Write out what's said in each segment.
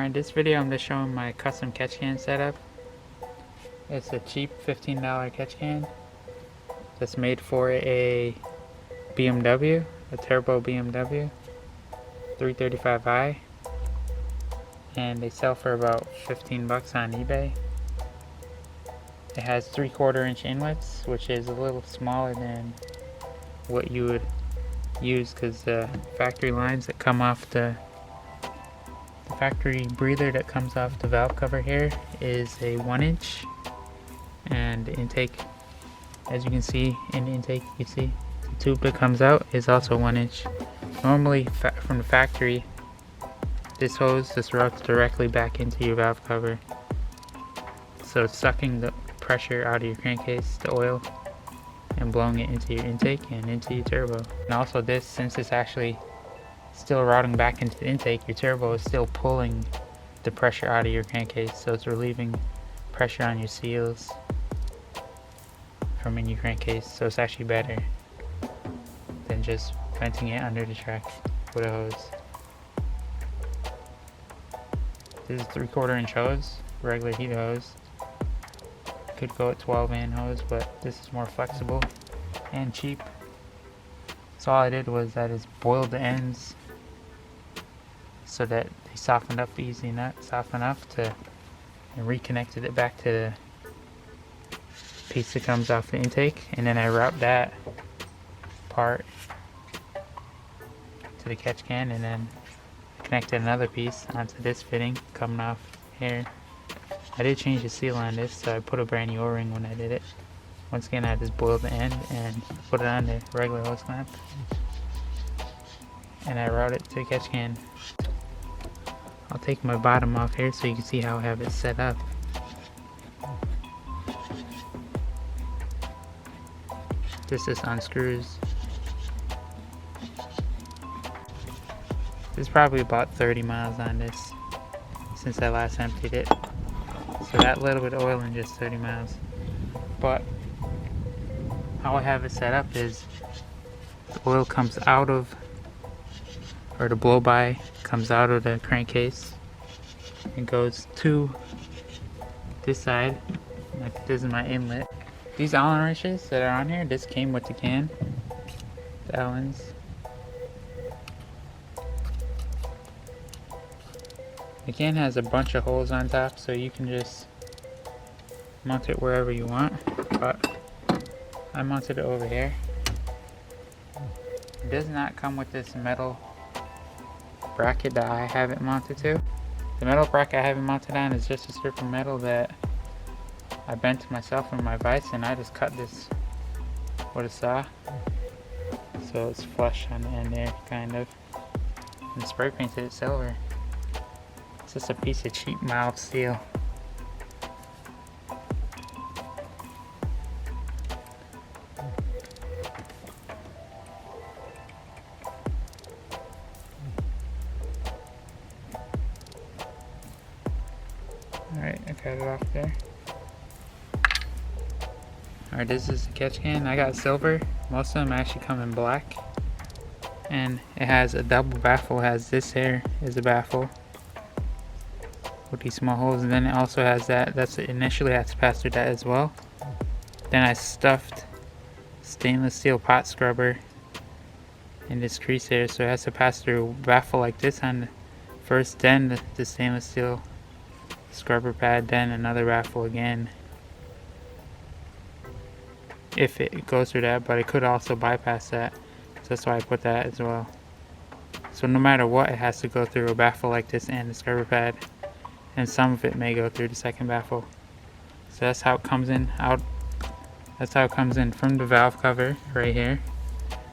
Alright, this video I'm just showing my custom catch can setup. It's a cheap $15 catch can that's made for a BMW, a turbo BMW 335i, and they sell for about 15 bucks on eBay. It has 3/4 inch inlets, which is a little smaller than what you would use because the factory lines that come off the factory breather that comes off the valve cover here is a 1 inch, and the intake, as you can see in the intake, you see the tube that comes out is also 1 inch. Normally from the factory, this hose just routes directly back into your valve cover, so it's sucking the pressure out of your crankcase, the oil, and blowing it into your intake and into your turbo. And also this, since it's actually still routing back into the intake, your turbo is still pulling the pressure out of your crankcase, so it's relieving pressure on your seals from in your crankcase. So it's actually better than just venting it under the track with a hose. This is 3/4 inch hose, regular heat hose. Could go at 12 in hose, but this is more flexible and cheap. So all I did was I just boiled the ends so that they softened up easy enough, and reconnected it back to the piece that comes off the intake, and then I route that part to the catch can, and then connected another piece onto this fitting coming off here. I did change the seal on this, so I put a brand new O-ring when I did it. Once again, I just boiled the end and put it on the regular hose clamp, and I route it to the catch can. I'll take my bottom off here so you can see how I have it set up. This just unscrews. There's probably about 30 miles on this since I last emptied it. So that little bit of oil in just 30 miles. But how I have it set up is the oil comes out of, or the blow by comes out of the crankcase and goes to this side. Like, this is my inlet. These Allen wrenches that are on here, this came with the can, the Allens. The can has a bunch of holes on top, so you can just mount it wherever you want, but I mounted it over here. It does not come with this metal bracket that I have it mounted to. The metal bracket I have it mounted on is just a strip of metal that I bent myself in my vise, and I just cut this with a saw, so it's flush on the end there, kind of, and spray painted it silver. It's just a piece of cheap mild steel. Alright, I cut it off there. Alright, this is the catch can. I got silver. Most of them actually come in black. And it has a double baffle. It has this here is a baffle with these small holes, and then it also has that. That's initially has to pass through that as well. Then I stuffed stainless steel pot scrubber in this crease here, so it has to pass through a baffle like this on the first, then the stainless steel scrubber pad, then another baffle again, if it goes through that, but it could also bypass that, so that's why I put that as well. So no matter what, it has to go through a baffle like this and the scrubber pad, and some of it may go through the second baffle. So that's how it comes in out. That's how it comes in from the valve cover right here,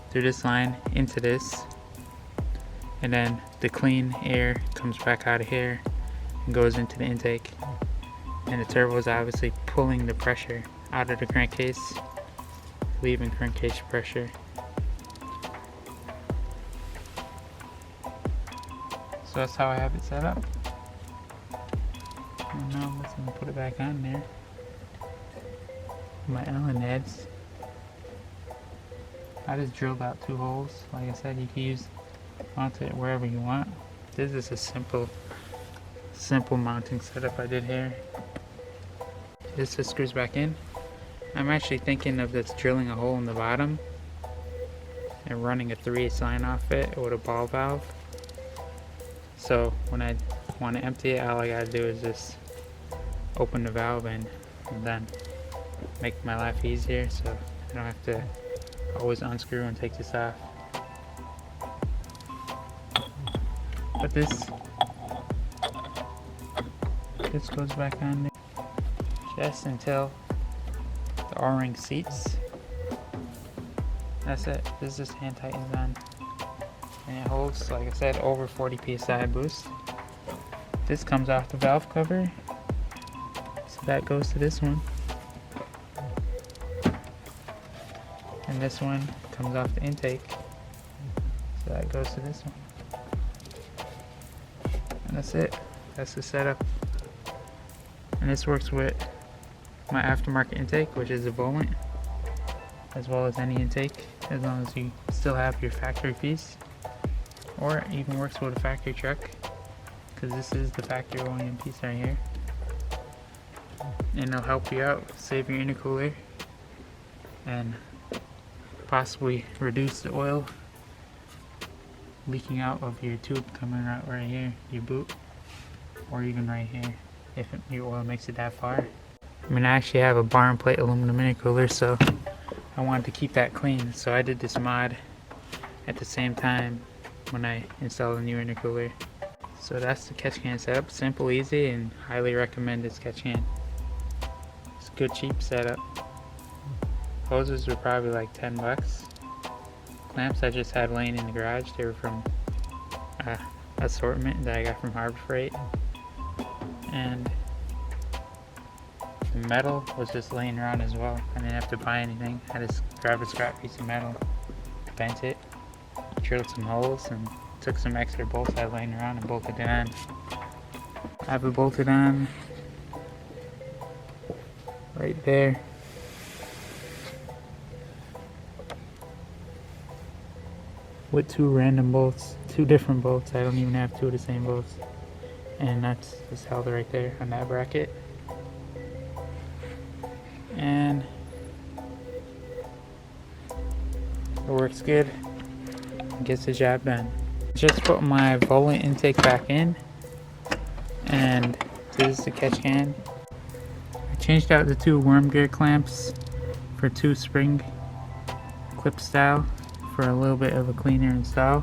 through this line into this, and then the clean air comes back out of here and goes into the intake. And the turbo is obviously pulling the pressure out of the crankcase, leaving crankcase pressure. So that's how I have it set up. And now let's put it back on there. My Allen heads. I just drilled out 2 holes. Like I said, you can mount it wherever you want. This is a simple simple mounting setup I did here. This just screws back in. I'm actually thinking of just drilling a hole in the bottom and running a 3/8 line off it with a ball valve. So when I want to empty it, all I gotta do is just open the valve and then make my life easier, so I don't have to always unscrew and take this off. But this goes back on there just until the O-ring seats. That's it. This just hand tightens on, and it holds, like I said, over 40 psi boost. This comes off the valve cover, so that goes to this one, and this one comes off the intake, so that goes to this one. And that's it. That's the setup. And this works with my aftermarket intake, which is a Volent, as well as any intake, as long as you still have your factory piece. Or it even works with a factory truck, because this is the factory OEM piece right here. And it'll help you out, save your intercooler, and possibly reduce the oil leaking out of your tube coming out right here, your boot, or even right here, if your oil makes it that far. I mean, I actually have a bar and plate aluminum intercooler, so I wanted to keep that clean, so I did this mod at the same time when I installed a new intercooler. So that's the catch can setup. Simple, easy, and highly recommend this catch can. It's a good cheap setup. Hoses were probably like 10 bucks. Clamps I just had laying in the garage. They were from assortment that I got from Harbor Freight. And the metal was just laying around as well. I didn't have to buy anything. I just grabbed a scrap piece of metal, bent it, drilled some holes, and took some extra bolts I had laying around and bolted it on. I have it bolted on right there. With two random bolts, two different bolts. I don't even have two of the same bolts. And that's just held right there on that bracket. And it works good. Gets the job done. Just put my Volent intake back in, and this is the catch can. I changed out the two worm gear clamps for two spring clip style for a little bit of a cleaner install.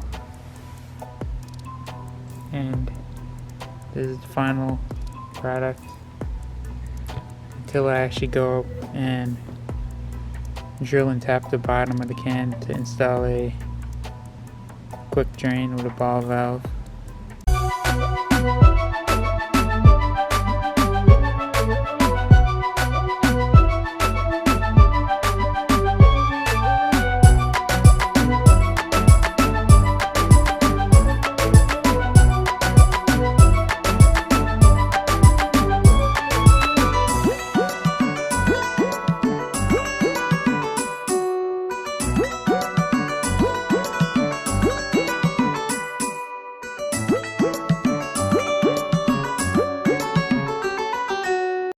And this is the final product until I actually go up and drill and tap the bottom of the can to install a quick drain with a ball valve.